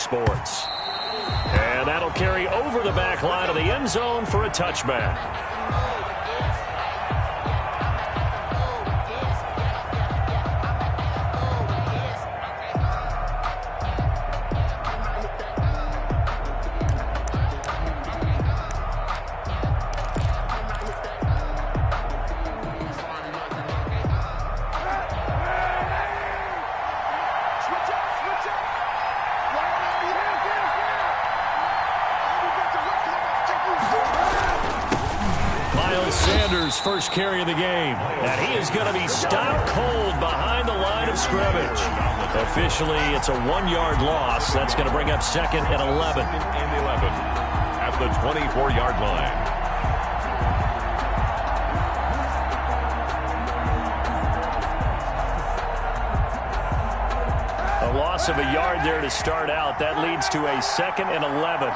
Sports. And that'll carry over the back line of the end zone for a touchback. First carry of the game, and he is going to be stopped cold behind the line of scrimmage. Officially, it's a 1-yard loss. That's going to bring up 2nd and 11. At the 24-yard line. A loss of a yard there to start out. That leads to a 2nd and 11.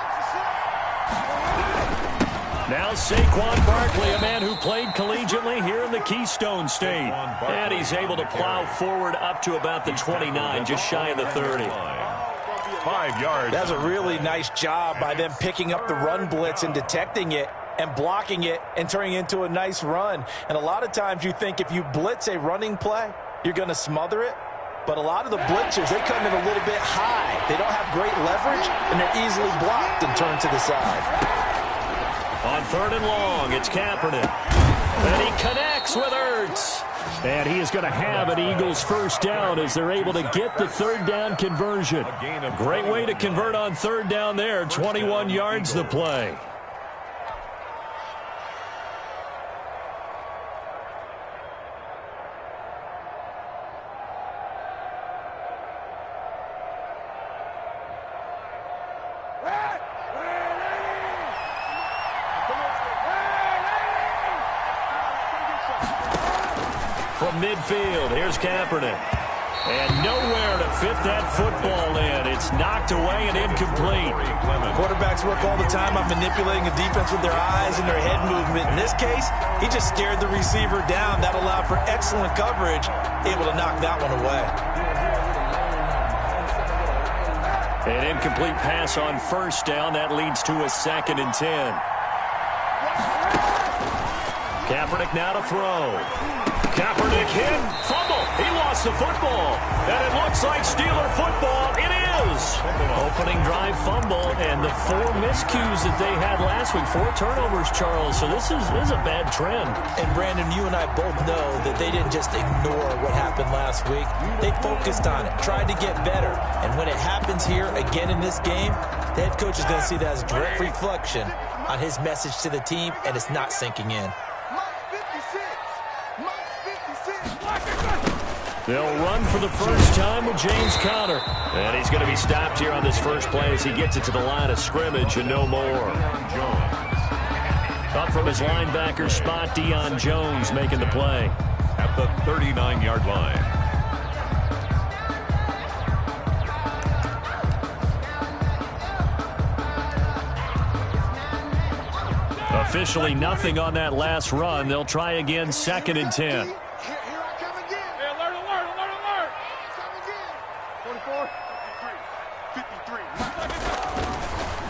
Now Saquon Barkley, a man who played collegiately here in the Keystone State. And he's able to plow forward up to about the 29, just shy of the 30. 5 yards. That's a really nice job by them picking up the run blitz and detecting it and blocking it and turning it into a nice run. And a lot of times you think if you blitz a running play, you're going to smother it. But a lot of the blitzers, they come in a little bit high. They don't have great leverage, and they're easily blocked and turned to the side. On 3rd and long, it's Kaepernick. And he connects with Ertz. And he is going to have an Eagles first down as they're able to get the 3rd down conversion. Great way to convert on 3rd down there. 21 yards the play. From midfield, here's Kaepernick. And nowhere to fit that football in. It's knocked away and incomplete. Quarterbacks work all the time on manipulating a defense with their eyes and their head movement. In this case, he just scared the receiver down. That allowed for excellent coverage, able to knock that one away. An incomplete pass on 1st down. That leads to a 2nd and 10. Kaepernick now to throw. Kaepernick hit, fumble. He lost the football. And it looks like Steeler football. It is. Opening drive fumble, and the 4 miscues that they had last week. 4 turnovers, Charles. So this is a bad trend. And, Brandon, you and I both know that they didn't just ignore what happened last week. They focused on it, tried to get better. And when it happens here again in this game, the head coach is going to see that as a direct reflection on his message to the team, and it's not sinking in. They'll run for the first time with James Conner. And he's going to be stopped here on this first play as he gets it to the line of scrimmage and no more. Up from his linebacker spot, Deion Jones making the play. At the 39-yard line. Officially nothing on that last run. They'll try again, 2nd and 10.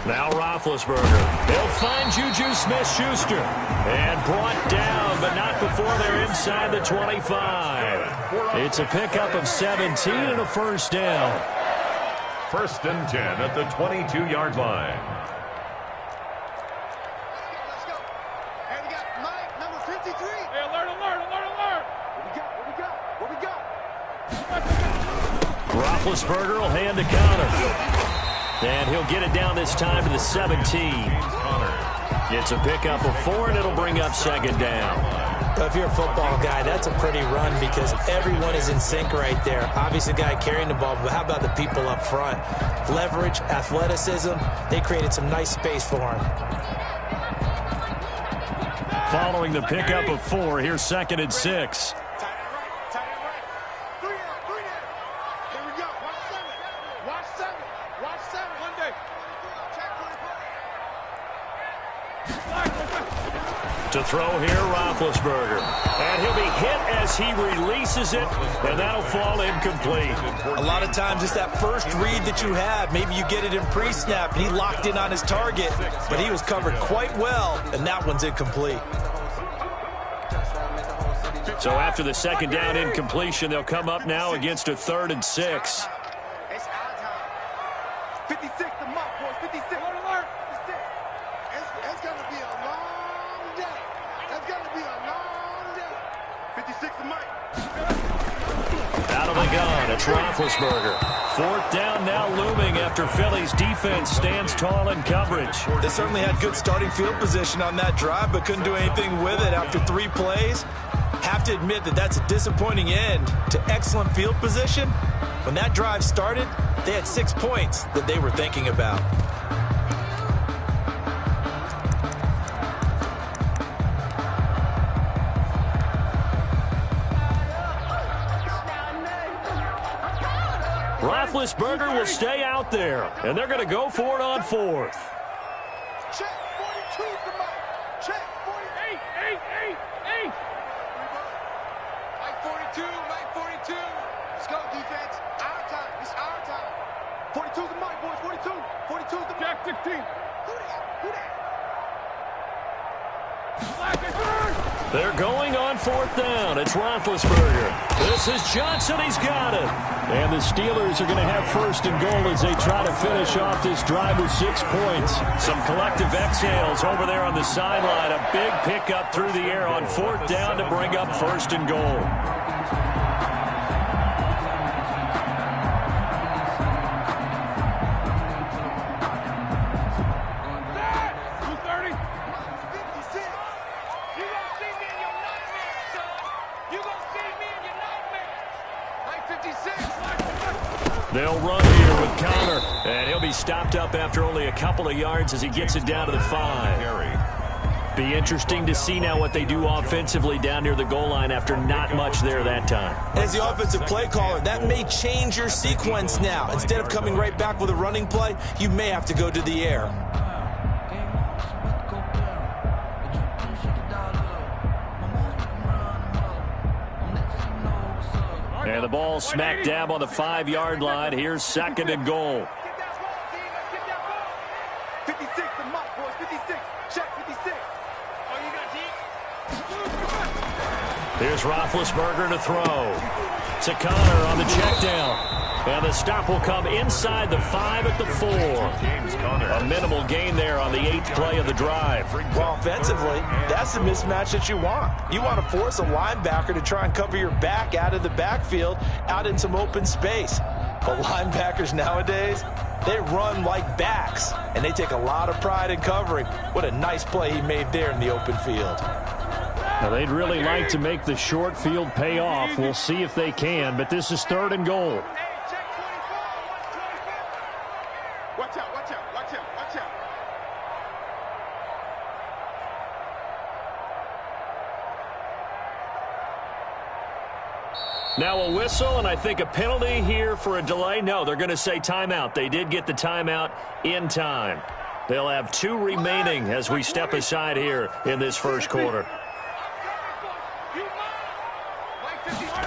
Now Roethlisberger. They'll find Juju Smith-Schuster. And brought down, but not before they're inside the 25. It's a pickup of 17 and a first down. 1st and 10 at the 22-yard line. Roethlisberger will hand to Conner. And he'll get it down this time to the 17. It's a pickup of 4, and it'll bring up 2nd down. If you're a football guy, that's a pretty run because everyone is in sync right there. Obviously, the guy carrying the ball, but how about the people up front? Leverage, athleticism, they created some nice space for him. Following the pickup of 4, here's 2nd and 6. To throw here, Roethlisberger. And he'll be hit as he releases it, and that'll fall incomplete. A lot of times it's that first read that you have. Maybe you get it in pre-snap, and he locked in on his target, but he was covered quite well, and that one's incomplete. So after the second down incompletion, they'll come up now against a 3rd and 6. It's our time. 56 to mark, boys. 56. Alert. It's going to be a long day. It's going to be a long day. 56 to Mike. Out of the gun, it's Roethlisberger. 4th down now looming after Philly's defense stands tall in coverage. They certainly had good starting field position on that drive, but couldn't do anything with it after 3 plays. Have to admit that that's a disappointing end to excellent field position. When that drive started, they had 6 points that they were thinking about. Roethlisberger will stay out there, and they're going to go for it on 4th. Check 42 to Mike. Check 48. 8. Mike 42. Let's go, defense. Our time. It's our time. 42's the Mike, boys. 42. 42's the Jack 16. Who that? They're going on 4th down. It's Roethlisberger. This is Johnson. He's got it. And the Steelers are going to have 1st and goal as they try to finish off this drive with 6 points. Some collective exhales over there on the sideline. A big pickup through the air on 4th down to bring up 1st and goal. They'll run here with Connor, and he'll be stopped up after only a couple of yards as he gets it down to the 5. Be interesting to see now what they do offensively down near the goal line after not much there that time. As the offensive play caller, that may change your sequence now. Instead of coming right back with a running play, you may have to go to the air. And the ball smack dab on the 5-yard line. Here's 2nd and goal. 56 to Mike, boys. 56. Check 56. Oh, you got deep? Here's Roethlisberger to throw. To Connor on the check down. And the stop will come inside the 5 at the 4. A minimal gain there on the 8th play of the drive. Well, offensively, that's the mismatch that you want. You want to force a linebacker to try and cover your back out of the backfield, out in some open space. But linebackers nowadays, they run like backs, and they take a lot of pride in covering. What a nice play he made there in the open field. Now, they'd really like to make the short field pay off. We'll see if they can, but this is 3rd and goal. Watch out, watch out, watch out, watch out. Now a whistle, and I think a penalty here for a delay. No, they're going to say timeout. They did get the timeout in time. They'll have 2 remaining as we step aside here in this first quarter.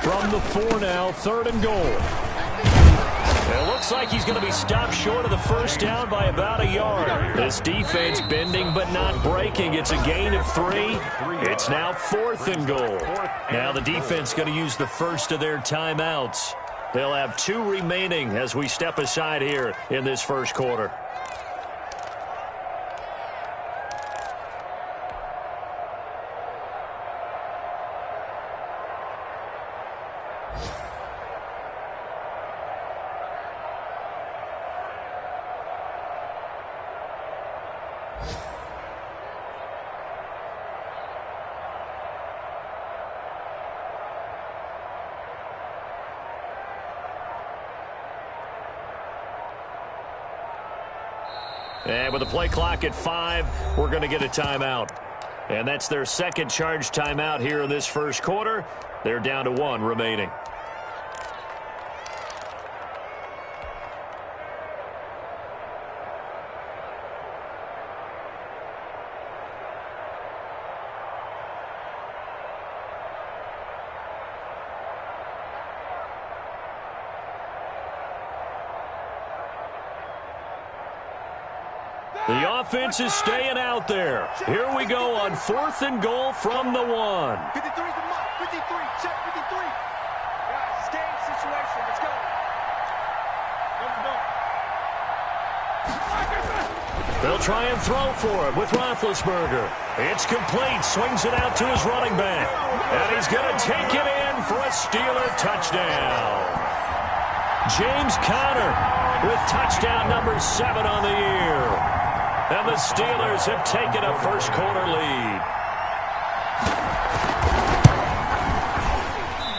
From the 4 now, 3rd and goal. It looks like he's going to be stopped short of the first down by about a yard. This defense bending but not breaking. It's a gain of 3. It's now 4th and goal. Now the defense going to use the first of their timeouts. They'll have 2 remaining as we step aside here in this first quarter. And with the play clock at 5, we're going to get a timeout. And that's their second charge timeout here in this first quarter. They're down to 1 remaining. The offense is staying out there. Here we go on 4th and goal from the 1. 53's the mark. 53. Check 53. Guys, it's game situation. Let's go. They'll try and throw for it with Roethlisberger. It's complete. Swings it out to his running back. And he's going to take it in for a Steeler touchdown. James Conner with touchdown number 7 on the year. And the Steelers have taken a first-quarter lead.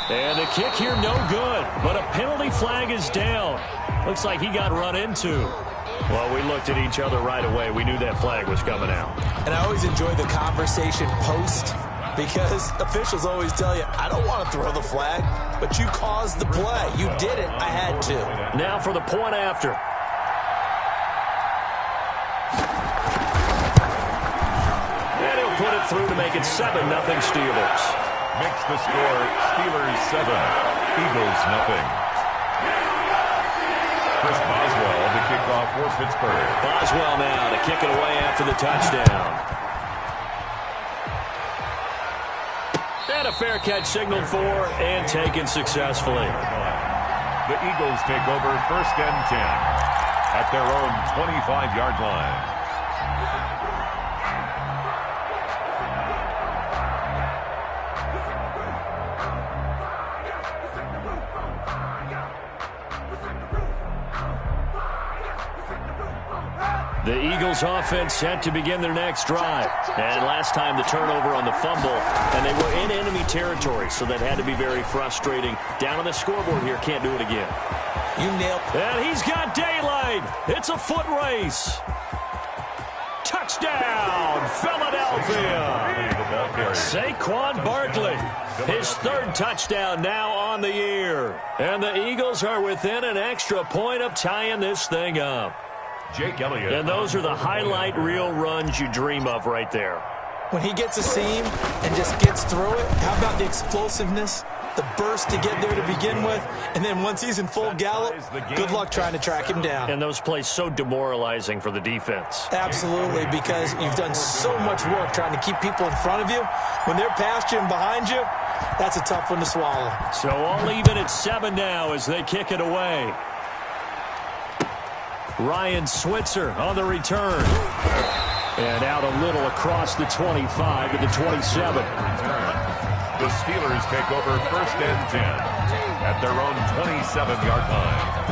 And the kick here no good, but a penalty flag is down. Looks like he got run into. Well, we looked at each other right away. We knew that flag was coming out. And I always enjoy the conversation post because officials always tell you, I don't want to throw the flag, but you caused the play. You did it. I had to. Now for the point after. And he'll put it through to make it 7-0 Steelers. Makes the score Steelers 7, Eagles 0. Chris Boswell to kick off for Pittsburgh. Boswell now to kick it away after the touchdown. And a fair catch signaled for and taken successfully. The Eagles take over 1st and 10 at their own 25-yard line. The Eagles offense set to begin their next drive. And last time the turnover on the fumble, and they were in enemy territory, so that had to be very frustrating. Down on the scoreboard here, can't do it again. You nailed it. And he's got daylight. It's a foot race. Touchdown, Philadelphia. Saquon Barkley, his 3rd touchdown now on the year. And the Eagles are within an extra point of tying this thing up. Jake Elliott. And those are the highlight reel runs you dream of right there. When he gets a seam and just gets through it, how about the explosiveness, the burst to get there to begin with, and then once he's in full gallop, good luck trying to track him down. And those plays so demoralizing for the defense. Absolutely, because you've done so much work trying to keep people in front of you. When they're past you and behind you, that's a tough one to swallow. So all even at 7 now as they kick it away. Ryan Switzer on the return. And out a little across the 25 to the 27. The Steelers take over 1st and 10 at their own 27-yard line.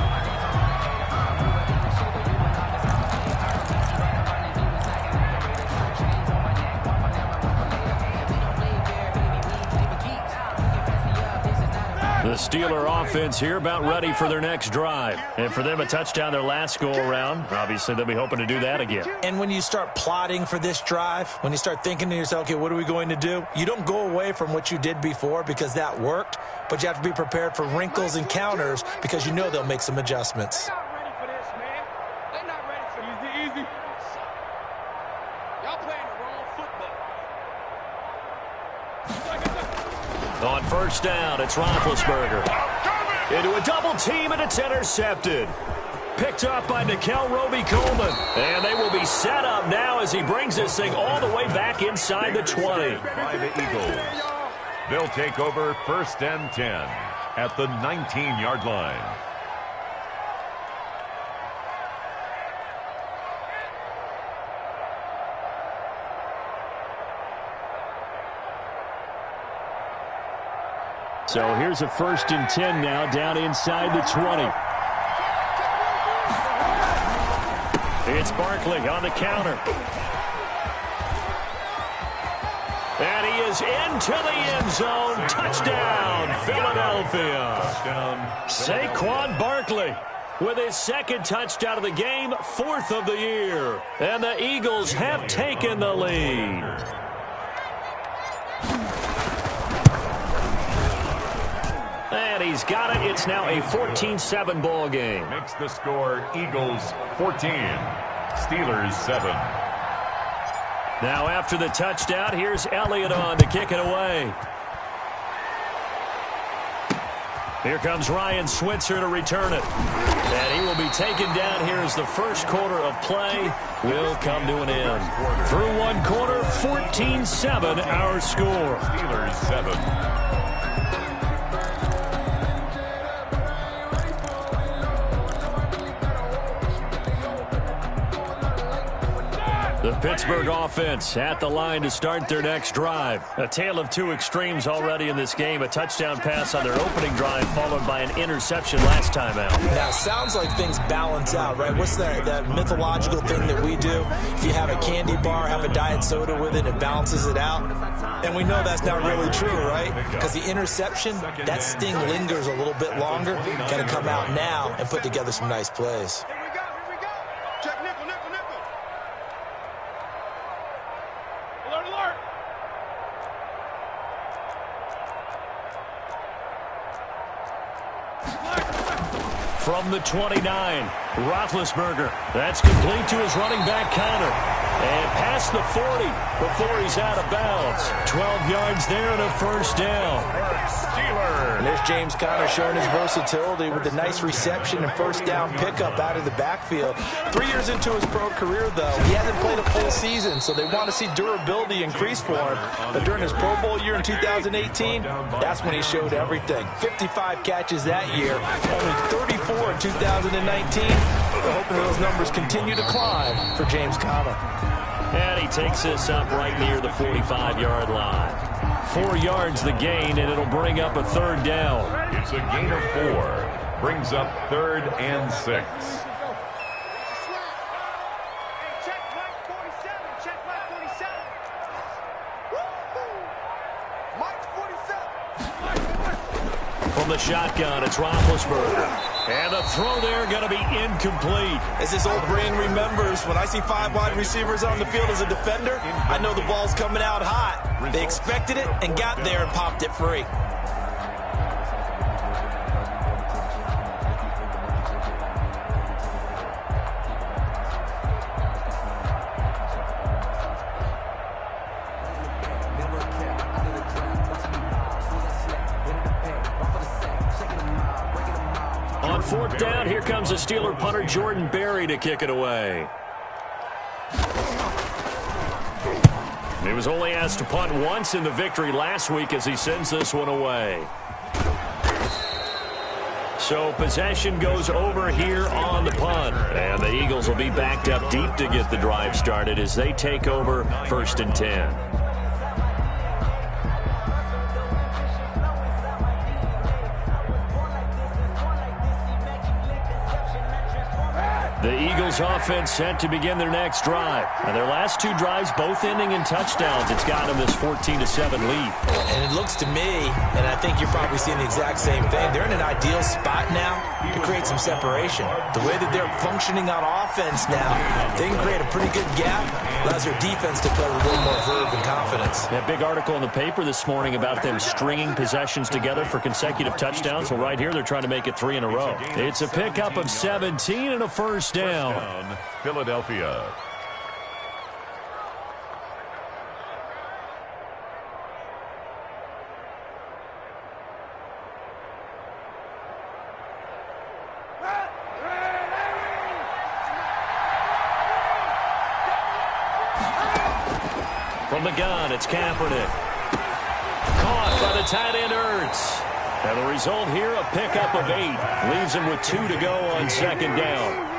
The Steeler offense here about ready for their next drive. And for them, a touchdown their last go-around. Obviously, they'll be hoping to do that again. And when you start plotting for this drive, when you start thinking to yourself, okay, what are we going to do? You don't go away from what you did before because that worked, but you have to be prepared for wrinkles and counters because you know they'll make some adjustments. They're not ready for this, man. They're not ready for this. Easy. Y'all playing the wrong football. On 1st down, it's Roethlisberger. Into a double team, and it's intercepted. Picked up by Nickel Roby-Coleman. And they will be set up now as he brings this thing all the way back inside the 20. By the Eagles. They'll take over 1st and 10 at the 19-yard line. So here's a 1st and 10 now down inside the 20. It's Barkley on the counter. And he is into the end zone. Touchdown, Philadelphia. Saquon Barkley with his 2nd touchdown of the game, 4th of the year. And the Eagles have taken the lead. And he's got it. It's now a 14-7 ball game. Makes the score Eagles 14, Steelers 7. Now after the touchdown, here's Elliott on to kick it away. Here comes Ryan Switzer to return it. And he will be taken down here as the first quarter of play will come to an end. Through one quarter, 14-7 our score. Steelers 7. The Pittsburgh offense at the line to start their next drive. A tale of two extremes already in this game. A touchdown pass on their opening drive followed by an interception last time out. Now, it sounds like things balance out, right? What's that mythological thing that we do? If you have a candy bar, have a diet soda with it, it balances it out. And we know that's not really true, right? Because the interception, that sting lingers a little bit longer. Got to come out now and put together some nice plays. Here we go. Check nickel. Alert. From the 29, Roethlisberger. That's complete to his running back Connor. And past the 40 before he's out of bounds. 12 yards there and a first down. Steelers. And there's James Conner showing his versatility with a nice reception and first down pickup out of the backfield. 3 years into his pro career, though, he hasn't played a full season, so they want to see durability increase for him. But during his Pro Bowl year in 2018, that's when he showed everything. 55 catches that year, only 34 in 2019. We're hoping those numbers continue to climb for James Conner. And he takes this up right near the 45-yard line. 4 yards the gain, and it'll bring up a third down. It's a gain of 4. Brings up 3rd and 6. Check Mike 47. Check Mike 47. Woo-hoo. Mike 47. From the shotgun, it's Roethlisberger. And the throw there going to be incomplete. As this old brain remembers, when I see 5 wide receivers on the field as a defender, I know the ball's coming out hot. They expected it and got there and popped it free. On 4th down, here comes the Steeler punter Jordan Berry to kick it away. He was only asked to punt once in the victory last week as he sends this one away. So possession goes over here on the punt. And the Eagles will be backed up deep to get the drive started as they take over 1st and 10. The Eagles offense set to begin their next drive. And their last 2 drives both ending in touchdowns. It's got them this 14-7 lead. And it looks to me, and I think you're probably seeing the exact same thing, they're in an ideal spot now to create some separation. The way that they're functioning on offense now, they can create a pretty good gap. Allows their defense to play with a little more verve and confidence. That big article in the paper this morning about them stringing possessions together for consecutive touchdowns. Well, right here, they're trying to make it 3 in a row. It's a pickup of 17 and a first down. Philadelphia. From the gun, it's Kaepernick. Caught by the tight end Ertz. And the result here, a pickup of 8. Leaves him with 2 to go on 2nd down.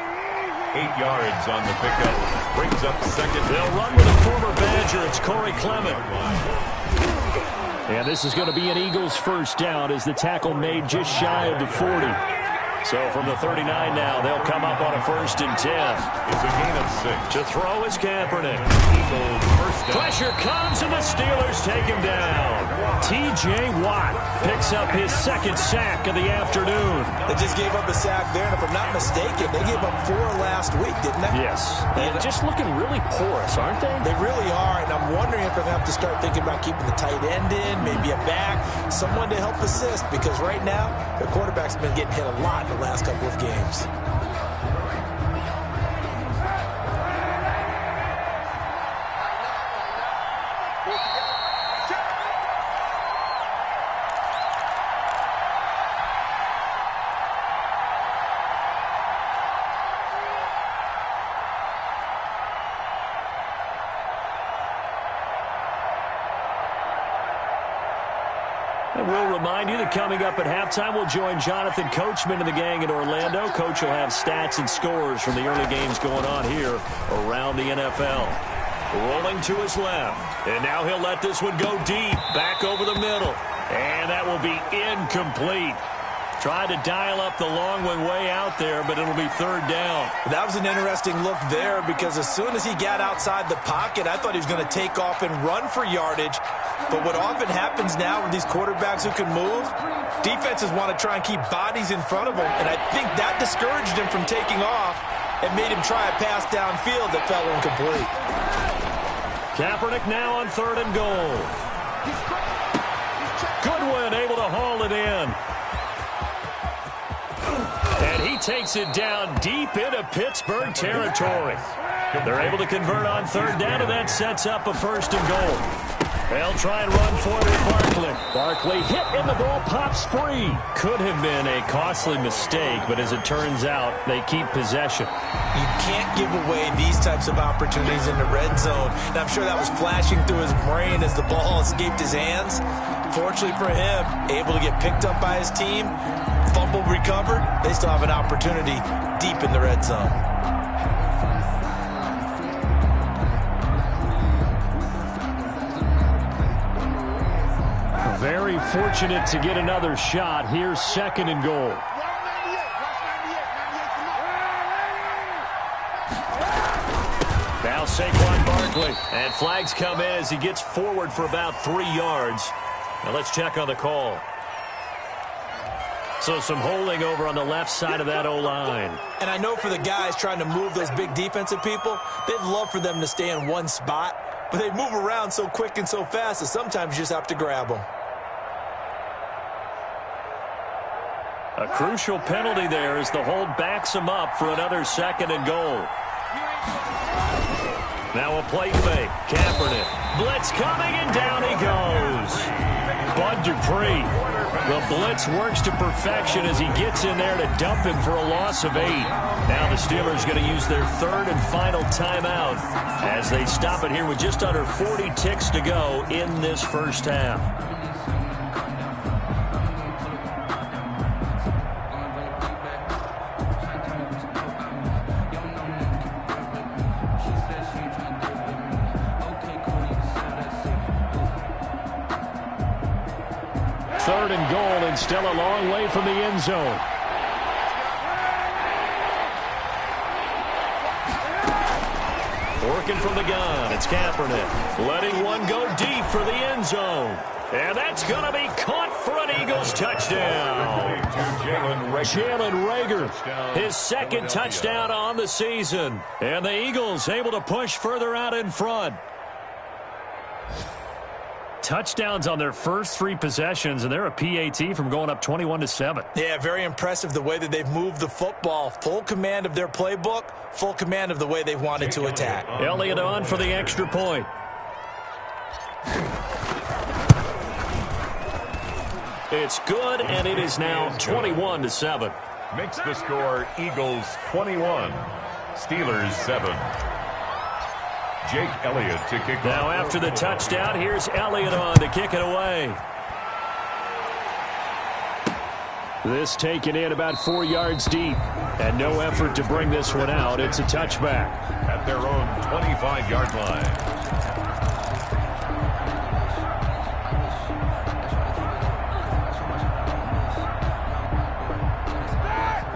8 yards on the pickup. Brings up 2nd. They'll run with a former Badger. It's Corey Clement. And this is going to be an Eagles first down as the tackle made just shy of the 40. So from the 39 now, they'll come up on a 1st and 10. It's a gain of 6. To throw is Kaepernick. Eagles first down. Pressure comes and the Steelers take him down. T.J. Watt picks up his 2nd sack of the afternoon. They just gave up a sack there, and if I'm not mistaken, they gave up 4 last week, didn't they? Yes. And just looking really porous, aren't they? They really are, and I'm wondering if they're going to have to start thinking about keeping the tight end in, maybe a back, someone to help assist, because right now, the quarterback's been getting hit a lot in the last couple of games. And we'll remind you that coming up at halftime, we'll join Jonathan Coachman and the gang in Orlando. Coach will have stats and scores from the early games going on here around the NFL. Rolling to his left. And now he'll let this one go deep. Back over the middle. And that will be incomplete. Tried to dial up the long one way out there, but it'll be third down. That was an interesting look there because as soon as he got outside the pocket, I thought he was going to take off and run for yardage. But what often happens now with these quarterbacks who can move, defenses want to try and keep bodies in front of them. And I think that discouraged him from taking off and made him try a pass downfield that fell incomplete. Kaepernick now on third and goal. Goodwin able to haul it in. And he takes it down deep into Pittsburgh territory. They're able to convert on third down, and that sets up a first and goal. They'll try and run for it with Barkley. Barkley hit, and the ball pops free. Could have been a costly mistake, but as it turns out, they keep possession. You can't give away these types of opportunities in the red zone. And I'm sure that was flashing through his brain as the ball escaped his hands. Fortunately for him, able to get picked up by his team, fumble recovered. They still have an opportunity deep in the red zone. Very fortunate to get another shot. Here's second and goal. Now Saquon Barkley. And flags come in as he gets forward for about 3 yards. Now let's check on the call. So some holding over on the left side of that O-line. And I know for the guys trying to move those big defensive people, they'd love for them to stay in one spot. But they move around so quick and so fast that sometimes you just have to grab them. A crucial penalty there as the hold backs him up for another second and goal. Now a play fake. Kaepernick. Blitz coming, and down he goes. Bud Dupree. The blitz works to perfection as he gets in there to dump him for a loss of 8. Now the Steelers going to use their third and final timeout as they stop it here with just under 40 ticks to go in this first half. Third and goal, and still a long way from the end zone. Working from the gun, it's Kaepernick. Letting one go deep for the end zone. And that's going to be caught for an Eagles touchdown. Jalen Reagor, his second touchdown on the season. And the Eagles able to push further out in front. Touchdowns on their first 3 possessions, and they're a PAT from going up 21-7. Yeah, very impressive the way that they've moved the football. Full command of their playbook, full command of the way they've wanted to attack. Elliott on for the extra point. It's good, and it is now 21-7. Makes the score Eagles 21, Steelers 7. Jake Elliott to kick off. Now after the touchdown, here's Elliott on to kick it away. This taken in about 4 yards deep. And no effort to bring this one out. It's a touchback. At their own 25-yard line.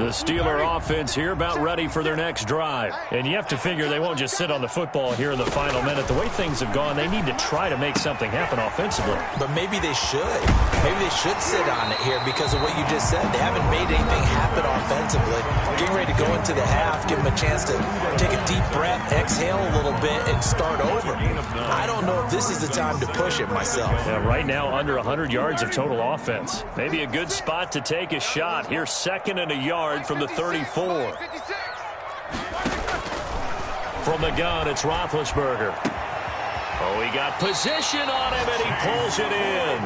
The Steeler offense here about ready for their next drive. And you have to figure they won't just sit on the football here in the final minute. The way things have gone, they need to try to make something happen offensively. But maybe they should. Maybe they should sit on it here because of what you just said. They haven't made anything happen offensively. Getting ready to go into the half, give them a chance to take a deep breath, exhale a little bit, and start over. I don't know if this is the time to push it myself. Yeah, right now, under 100 yards of total offense. Maybe a good spot to take a shot. Here's second and a yard from the 34. From the gun, it's Roethlisberger. Oh, he got position on him, and he pulls it in.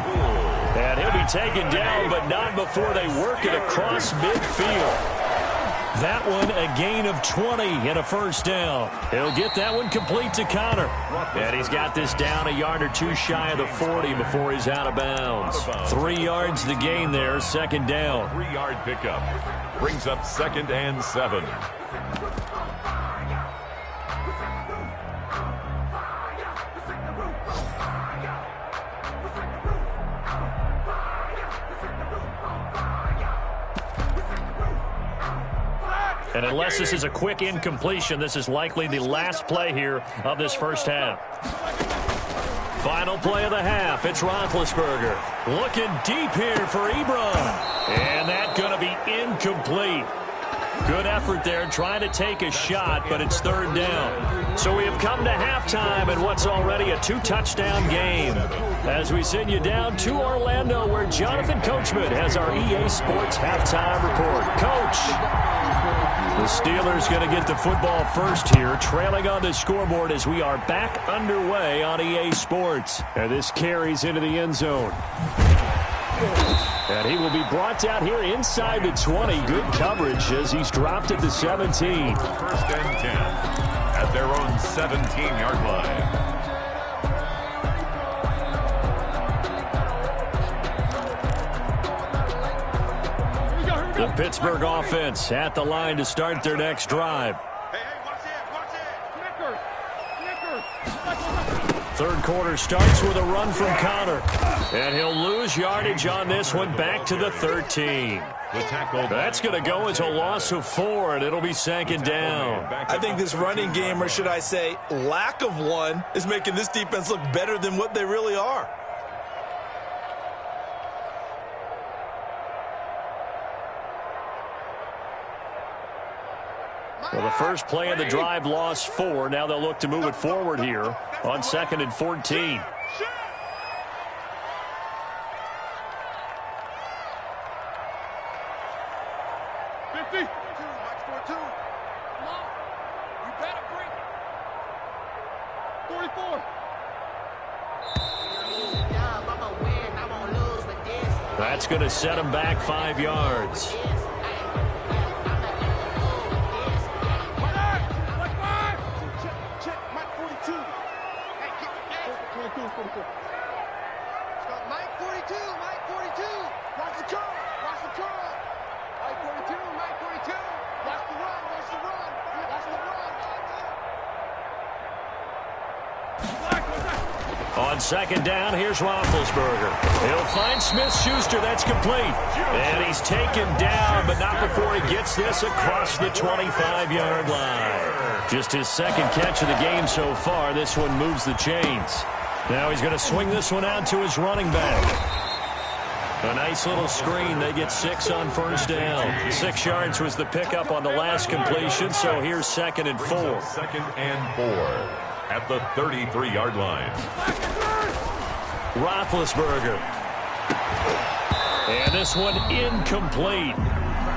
And he'll be taken down, but not before they work it across midfield. That one a gain of 20 and a first down. He'll get that one complete to Connor. And he's got this down a yard or two shy of the 40 before he's out of bounds. 3 yards the gain there, second down. 3-yard pickup. Brings up 2nd and 7. And unless this is a quick incompletion, this is likely the last play here of this first half. Final play of the half. It's Roethlisberger. Looking deep here for Ebron. And that's going to be incomplete. Good effort there trying to take a shot, but it's third down. So we have come to halftime in what's already a 2-touchdown game. As we send you down to Orlando, where Jonathan Coachman has our EA Sports halftime report. Coach. The Steelers going to get the football first here, trailing on the scoreboard as we are back underway on EA Sports. And this carries into the end zone. And he will be brought down here inside the 20. Good coverage as he's dropped at the 17. 1st and 10 at their own 17-yard line. The Pittsburgh offense at the line to start their next drive. Third quarter starts with a run from Connor. And he'll lose yardage on this one back to the 13. That's going to go as a loss of 4, and it'll be second down. I think this running game, or should I say lack of one, is making this defense look better than what they really are. Well, the first play of the drive lost 4. Now they'll look to move it forward here on 2nd and 14. That's going to set him back 5 yards. On second down, here's Roethlisberger. He'll find Smith-Schuster. That's complete. And he's taken down, but not before he gets this across the 25-yard line. Just his second catch of the game so far. This one moves the chains. Now he's going to swing this one out to his running back. A nice little screen. They get 6 on first down. 6 yards was the pickup on the last completion, so here's 2nd and 4. 2nd and 4 at the 33-yard line. Roethlisberger. And this one incomplete.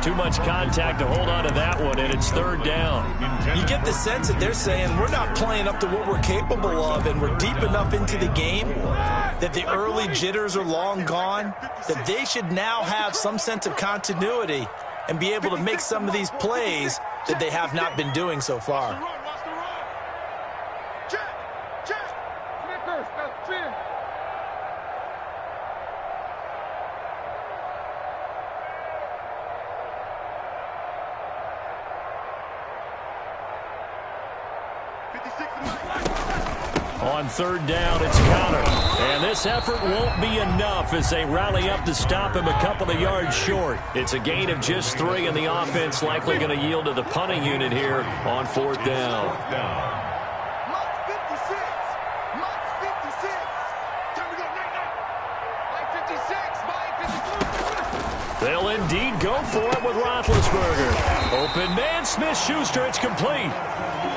Too much contact to hold on to that one, and it's third down. You get the sense that they're saying we're not playing up to what we're capable of, and we're deep enough into the game that the early jitters are long gone, that they should now have some sense of continuity and be able to make some of these plays that they have not been doing so far. On third down, it's Connor. And this effort won't be enough as they rally up to stop him a couple of yards short. It's a gain of just 3, and the offense likely going to yield to the punting unit here on 4th down. They'll indeed go for it with Roethlisberger. Open man, Smith-Schuster, it's complete.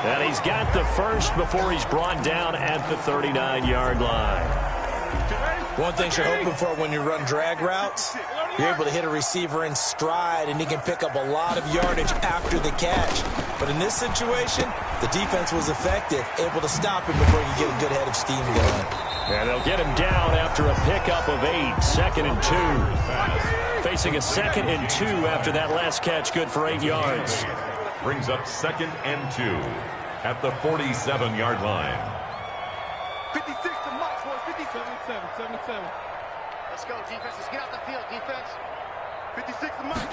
And he's got the first before he's brought down at the 39-yard line. One thing you're hoping for when you run drag routes, you're able to hit a receiver in stride, and he can pick up a lot of yardage after the catch. But in this situation, the defense was effective, able to stop him before he could get a good head of steam going. And they'll get him down after a pickup of 8, 2nd and 2. facing a 2nd and 2 after that last catch, good for 8 yards. Brings up 2nd and 2 at the 47-yard line. 56 to Mike, boys. 57. 7-7. Let's go, defense. Let's get out the field, defense. 56 to Mike.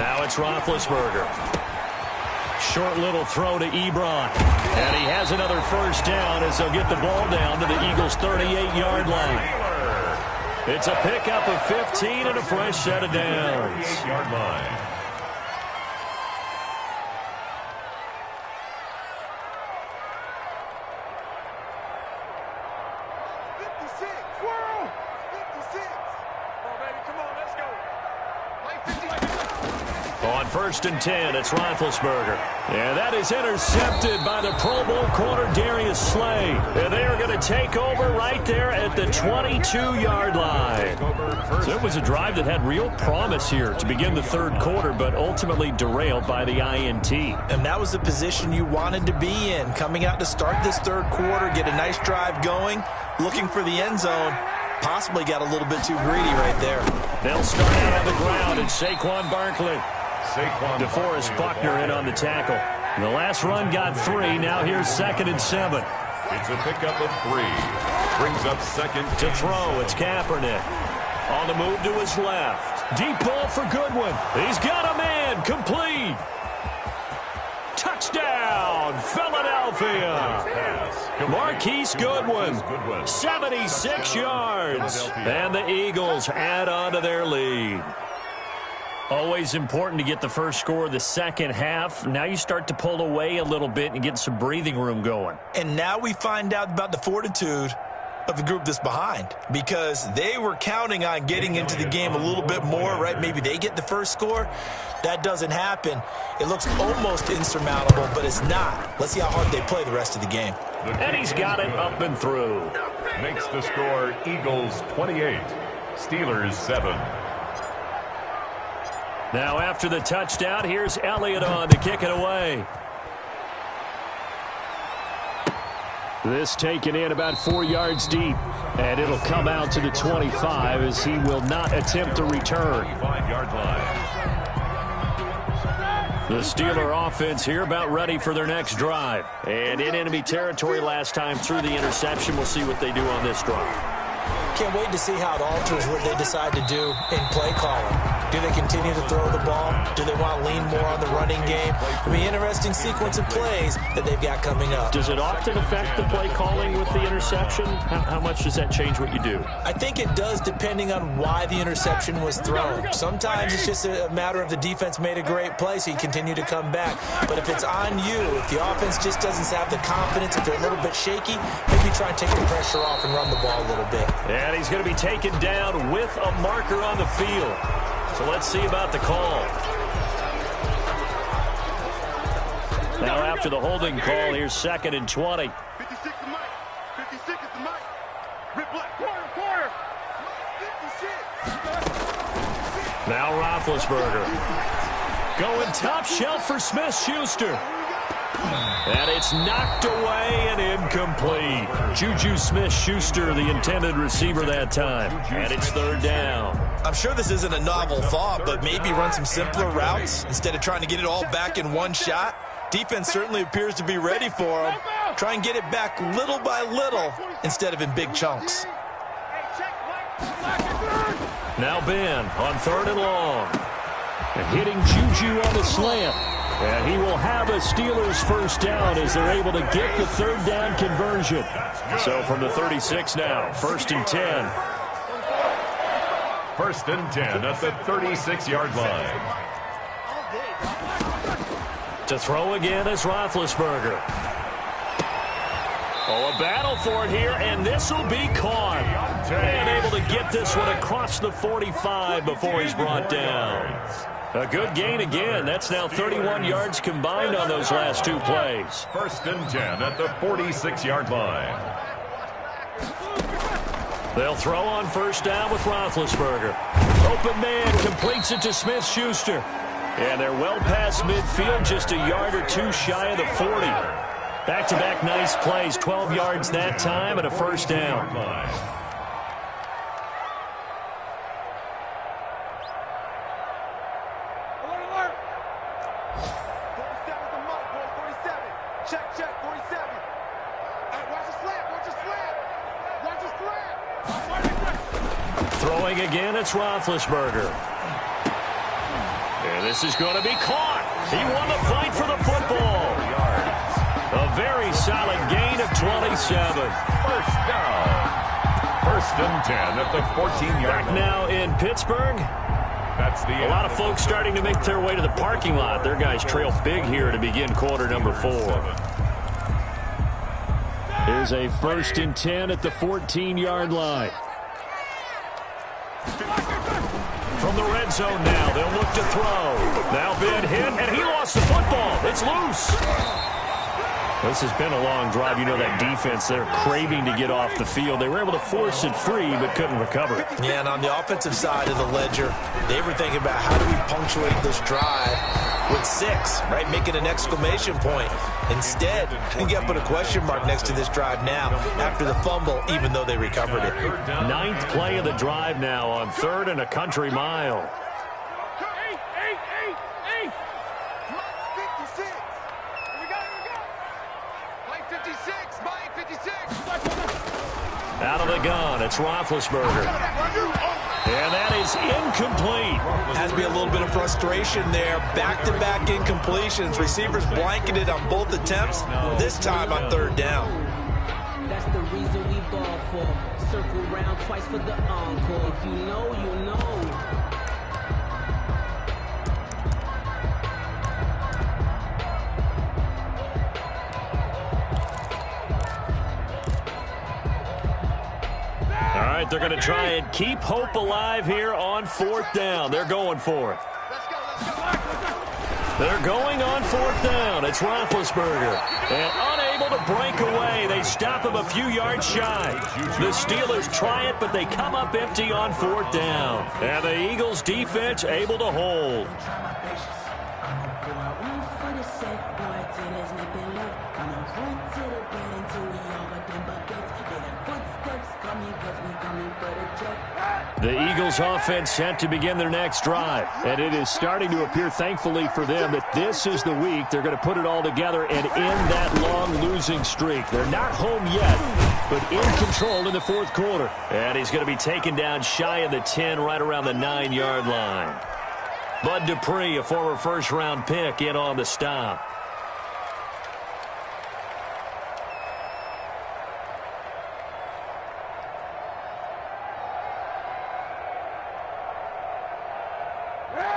Now it's Roethlisberger. Short little throw to Ebron. And he has another first down as they'll get the ball down to the Eagles' 38-yard line. It's a pickup of 15 and a fresh set of downs. 38-yard line. On 1st and 10, it's Roethlisberger. And that is intercepted by the Pro Bowl corner Darius Slay. And they are going to take over right there at the 22-yard line. So it was a drive that had real promise here to begin the 3rd quarter, but ultimately derailed by the INT. And that was the position you wanted to be in. Coming out to start this 3rd quarter, get a nice drive going, looking for the end zone. Possibly got a little bit too greedy right there. They'll start out on the ground, and Saquon Barkley. DeForest Buckner in on the tackle. The last run got 3. Now here's 2nd and 7. It's a pickup of 3. Brings up 2nd to throw. It's Kaepernick. On the move to his left. Deep ball for Goodwin. He's got a man. Complete. Touchdown, Philadelphia. Marquise Goodwin, 76 yards. And the Eagles add on to their lead. Always important to get the first score of the second half. Now you start to pull away a little bit and get some breathing room going. And now we find out about the fortitude of the group that's behind, because they were counting on getting into the game a little bit more, right? Maybe they get the first score. That doesn't happen. It looks almost insurmountable, but it's not. Let's see how hard they play the rest of the game. And he's got it up and through. Makes the score Eagles 28, Steelers 7. Now after the touchdown, here's Elliott on to kick it away. This taken in about 4 yards deep, and it'll come out to the 25 as he will not attempt to return. 5-yard line. The Steeler offense here about ready for their next drive. And in enemy territory last time through the interception. We'll see what they do on this drive. Can't wait to see how it alters what they decide to do in play calling. Do they continue to throw the ball? Do they want to lean more on the running game? It'll be an interesting sequence of plays that they've got coming up. Does it often affect the play calling with the interception? How much does that change what you do? I think it does, depending on why the interception was thrown. Sometimes it's just a matter of the defense made a great play, so you continue to come back. But if it's on you, if the offense just doesn't have the confidence, if they're a little bit shaky, maybe try and take the pressure off and run the ball a little bit. And he's going to be taken down with a marker on the field. So let's see about the call. Now after the holding call, here's 2nd and 20. 56 to Mike. 56 is to Mike. Rip left. Quarter. 56. Now Roethlisberger. Going top shelf for Smith-Schuster. And it's knocked away and incomplete. Juju Smith-Schuster, the intended receiver that time. And it's 3rd down. I'm sure this isn't a novel thought, but maybe run some simpler routes instead of trying to get it all back in one shot. Defense certainly appears to be ready for them. Try and get it back little by little instead of in big chunks. Now Ben on 3rd and long. And hitting Juju on the slant. And he will have a Steelers first down as they're able to get the 3rd down conversion. So from the 36 now, 1st and 10. 1st and 10 at the 36-yard line. To throw again is Roethlisberger. Oh, a battle for it here, and this will be caught. And able to get this one across the 45 before he's brought down. A good gain again. That's now 31 yards combined on those last 2 plays. 1st and 10 at the 46-yard line. They'll throw on 1st down with Roethlisberger. Open man completes it to Smith-Schuster. And they're well past midfield, just a yard or 2 shy of the 40. Back-to-back nice plays, 12 yards that time and a 1st down. check, 47. Hey, watch the slap, watch the slap. Watch the slap. Throwing again, it's Roethlisberger. And this is going to be caught. He won the fight for the football. A very solid gain of 27. First down. First and 10 at the 14-yard line. Back now in Pittsburgh. That's the A lot of folks starting to make their way to the parking lot. Their guys trail big here to begin quarter number 4. Here's a first and 10 at the 14-yard line. From the red zone now, they'll look to throw. Now Ben hit, and he lost the football. It's loose. This has been a long drive. You know that defense, they're craving to get off the field. They were able to force it free, but couldn't recover it. Yeah, and on the offensive side of the ledger, they were thinking about how do we punctuate this drive with 6, right? Making an exclamation point. Instead, you got to put a question mark next to this drive now after the fumble, even though they recovered it. 9th play of the drive now on 3rd and a country mile. 56. Here we go. Play 56, Mike, 56. Out of the gun, it's Roethlisberger. And that is incomplete. Has to be a little bit of frustration there. Back-to-back incompletions. Receivers blanketed on both attempts, this time on 3rd down. That's the reason we ball for. Circle round twice for the encore. If you know, you know. All right, they're going to try and keep hope alive here on 4th down. They're going for it. They're going on 4th down. It's Roethlisberger. And unable to break away. They stop him a few yards shy. The Steelers try it, but they come up empty on 4th down. And the Eagles defense able to hold. The Eagles offense set to begin their next drive. And it is starting to appear, thankfully for them, that this is the week they're going to put it all together and end that long losing streak. They're not home yet, but in control in the 4th quarter. And he's going to be taken down shy of the 10, right around the 9-yard line. Bud Dupree, a former first-round pick, in on the stop.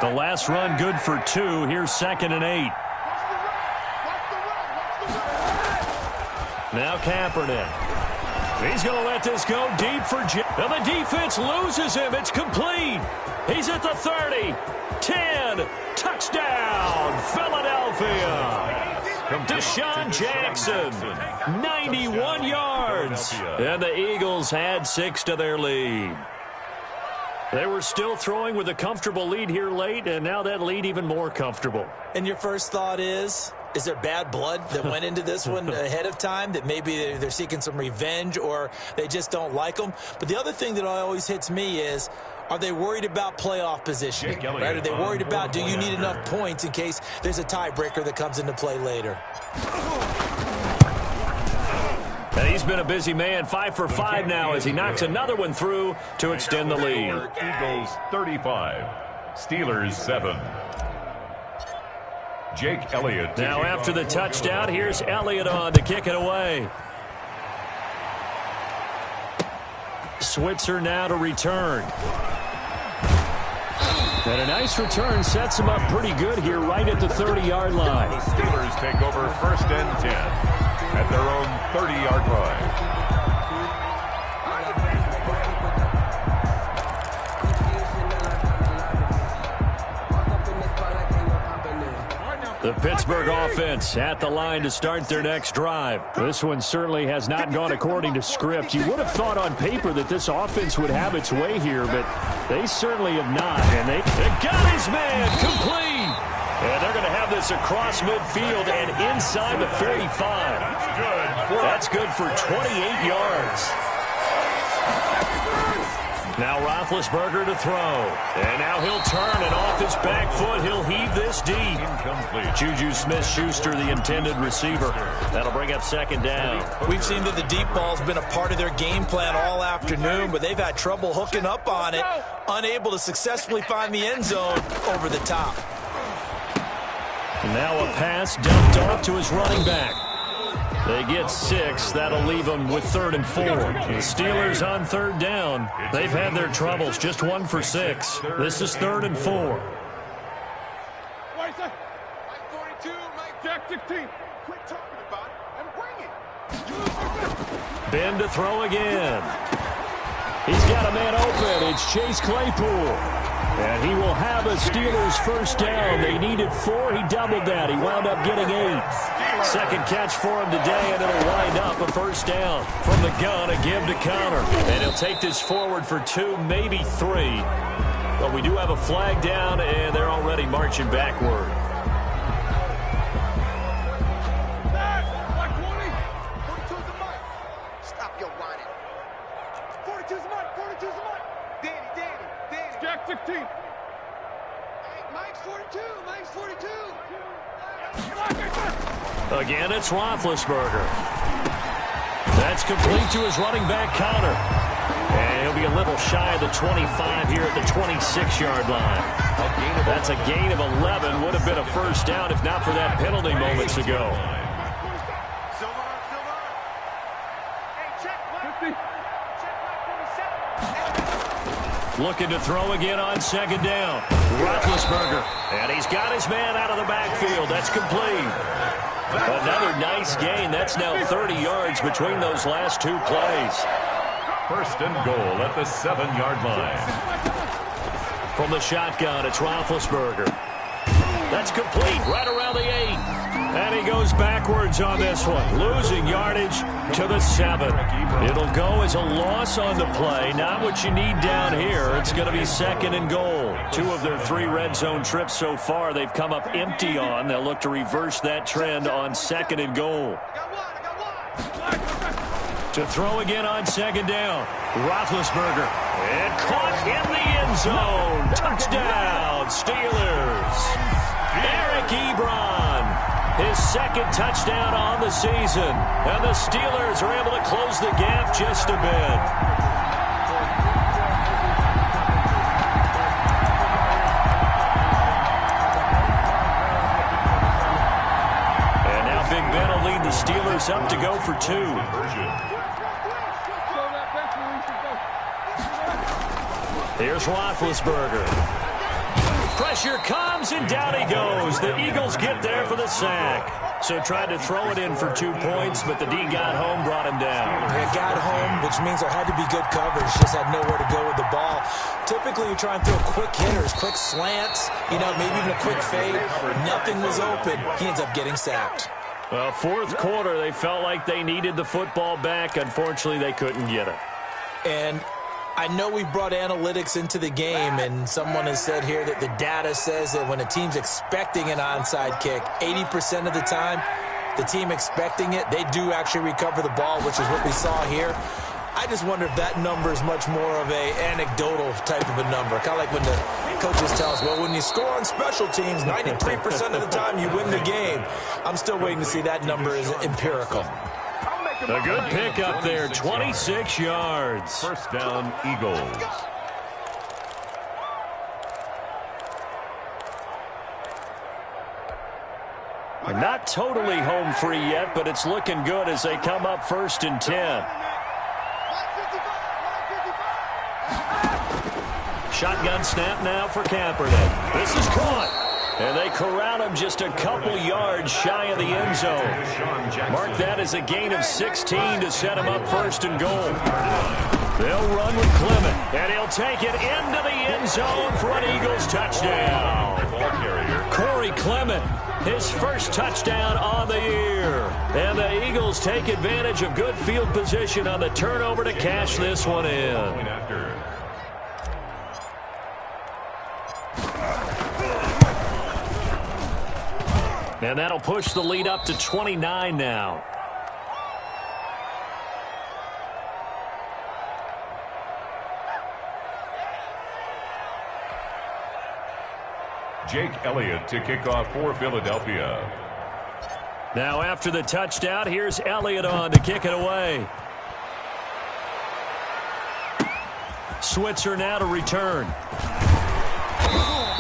The last run good for 2. Here's 2nd and 8. Now Kaepernick. He's going to let this go deep for Jim. And the defense loses him. It's complete. He's at the 30. 10. Touchdown, Philadelphia. Deshaun Jackson. 91 yards. And the Eagles add 6 to their lead. They were still throwing with a comfortable lead here late, and now that lead even more comfortable. And your first thought is there bad blood that went into this one ahead of time, that maybe they're seeking some revenge or they just don't like them? But the other thing that always hits me is, are they worried about playoff positioning? Right? Are they worried about, do you need enough points in case there's a tiebreaker that comes into play later? And he's been a busy man, 5 for 5 now as he knocks another one through to extend the lead. Eagles 35, Steelers 7. Jake Elliott. Now after the touchdown, here's Elliott on to kick it away. Switzer now to return. And a nice return sets him up pretty good here right at the 30-yard line. The Steelers take over 1st and 10 at their own 30-yard line. The Pittsburgh offense at the line to start their next drive. This one certainly has not gone according to script. You would have thought on paper that this offense would have its way here, but they certainly have not. And they got his man complete. And they're going to have this across midfield and inside the 45. That's good for 28 yards. Now Roethlisberger to throw. And now he'll turn and off his his back foot. He'll heave this deep. Incomplete. Juju Smith-Schuster, the intended receiver. That'll bring up second down. We've seen that the deep ball's been a part of their game plan all afternoon, but they've had trouble hooking up on it, unable to successfully find the end zone over the top. Now a pass dumped off to his running back. They get 6. That'll leave them with 3rd and 4. The Steelers on 3rd down. They've had their troubles. Just 1 for 6. This is 3rd and 4. Mike 42, Mike Jack 16. Quit talking about it and bring it. Ben to throw again. He's got a man open. It's Chase Claypool. And he will have a Steelers first down. They needed 4. He doubled that. He wound up getting 8. Second catch for him today, and it'll wind up a first down. From the gun, a give to Connor. And he'll take this forward for 2, maybe 3. But we do have a flag down, and they're already marching backward. Stop your whining. 42's the mark. 42's the mark. Danny. Jack 16. Hey, Mike's 42. Mike's 42. Again, it's Roethlisberger. That's complete to his running back, Connor. And he'll be a little shy of the 25 here at the 26-yard line. That's a gain of 11. Would have been a first down if not for that penalty moments ago. Silver. Hey, check. 47. Looking to throw again on second down. Roethlisberger. And he's got his man out of the backfield. That's complete. Another nice gain. That's now 30 yards between those last 2 plays. First and goal at the 7-yard line. From the shotgun, it's Roethlisberger. That's complete right around the 8. And he goes backwards on this one, losing yardage to the 7. It'll go as a loss on the play. Not what you need down here. It's going to be second and goal. 2 of their 3 red zone trips so far they've come up empty on. They'll look to reverse that trend on second and goal. To throw again on second down. Roethlisberger. And caught in the end zone. Touchdown, Steelers. Eric Ebron. His second touchdown on the season. And the Steelers are able to close the gap just a bit. And now Big Ben will lead the Steelers up to go for 2. Here's Roethlisberger. Pressure comes, and down he goes. The Eagles get there for the sack. So tried to throw it in for 2 points, but the D got home, brought him down. It got home, which means there had to be good coverage. Just had nowhere to go with the ball. Typically, you try and throw quick hitters, quick slants, maybe even a quick fade. Nothing was open. He ends up getting sacked. Well, fourth quarter, they felt like they needed the football back. Unfortunately, they couldn't get it. And I know we've brought analytics into the game, and someone has said here that the data says that when a team's expecting an onside kick, 80% of the time, the team expecting it, they do actually recover the ball, which is what we saw here. I just wonder if that number is much more of a anecdotal type of a number. Kind of like when the coaches tell us, well, when you score on special teams, 93% of the time you win the game. I'm still waiting to see that number is empirical. A good pick up there, 26 yards. First down, Eagles. Not totally home free yet, but it's looking good as they come up 1st and 10. Shotgun snap now for Kaepernick. This is caught. And they corral him just a couple yards shy of the end zone. Mark that as a gain of 16 to set him up 1st and goal. They'll run with Clement, and he'll take it into the end zone for an Eagles touchdown. Corey Clement, his first touchdown on the year. And the Eagles take advantage of good field position on the turnover to cash this one in. And that'll push the lead up to 29 now. Jake Elliott to kick off for Philadelphia. Now after the touchdown, here's Elliott on to kick it away. Switzer now to return.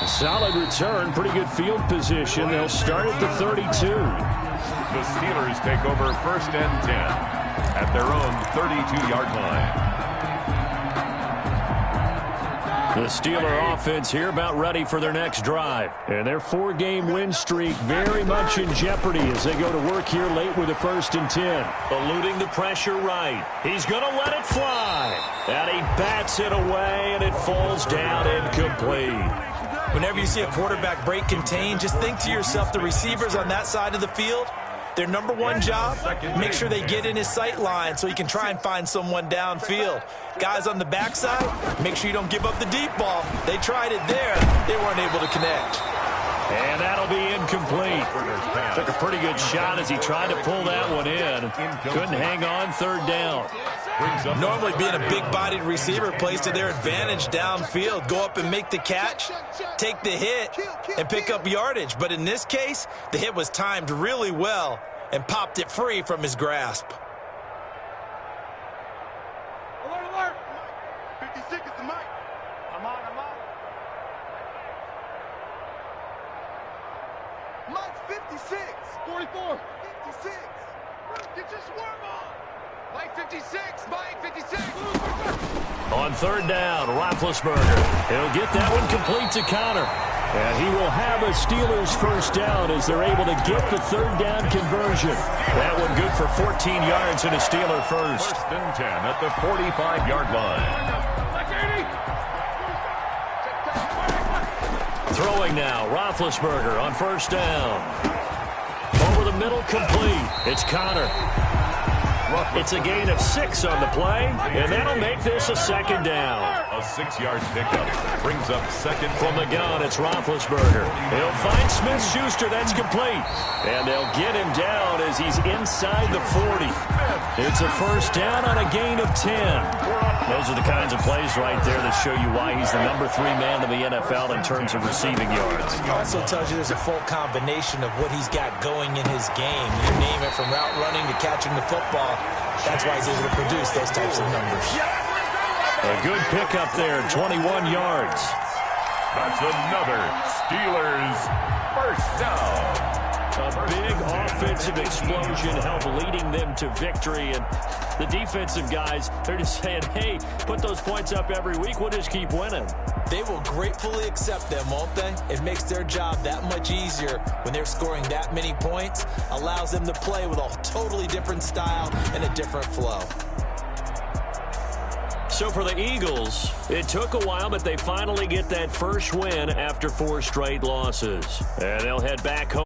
Solid return, pretty good field position. They'll start at the 32. The Steelers take over 1st and 10 at their own 32-yard line. The Steeler offense here about ready for their next drive. And their 4-game win streak very much in jeopardy as they go to work here late with a 1st and 10. Eluding the pressure right. He's going to let it fly. And he bats it away, and it falls down incomplete. Whenever you see a quarterback break contain, just think to yourself, the receivers on that side of the field, their number one job, make sure they get in his sight line so he can try and find someone downfield. Guys on the backside, make sure you don't give up the deep ball. They tried it there. They weren't able to connect. And that'll be incomplete. Took a pretty good shot as he tried to pull that one in. Couldn't hang on 3rd down. Normally being a big-bodied receiver plays to their advantage downfield. Go up and make the catch, take the hit, and pick up yardage. But in this case, the hit was timed really well and popped it free from his grasp. Alert, alert! 56 is the mic. I'm on. Mike 56. 44. 56. Get your swerve on. Mike 56. Mike 56. On 3rd down, Roethlisberger. He'll get that one complete to Connor. And he will have a Steelers 1st down as they're able to get the 3rd down conversion. That one good for 14 yards and a Steeler 1st. 1st and 10 at the 45-yard line. Throwing now, Roethlisberger on 1st down. Over the middle, complete. It's Connor. It's a gain of 6 on the play, and that'll make this a 2nd down. A 6-yard pickup brings up 2nd. From the gun, it's Roethlisberger. He'll find Smith-Schuster. That's complete. And they'll get him down as he's inside the 40. It's a 1st down on a gain of 10. Those are the kinds of plays right there that show you why he's the number 3 man in the NFL in terms of receiving yards. It also tells you there's a full combination of what he's got going in his game. You name it, from route running to catching the football. That's why he's able to produce those types of numbers. A good pickup there, 21 yards. That's another Steelers 1st down. A big offensive explosion helped leading them to victory. And the defensive guys, they're just saying, hey, put those points up every week. We'll just keep winning. They will gratefully accept them, won't they? It makes their job that much easier when they're scoring that many points. Allows them to play with a totally different style and a different flow. So for the Eagles, it took a while, but they finally get that 1st win after 4 straight losses. And they'll head back home.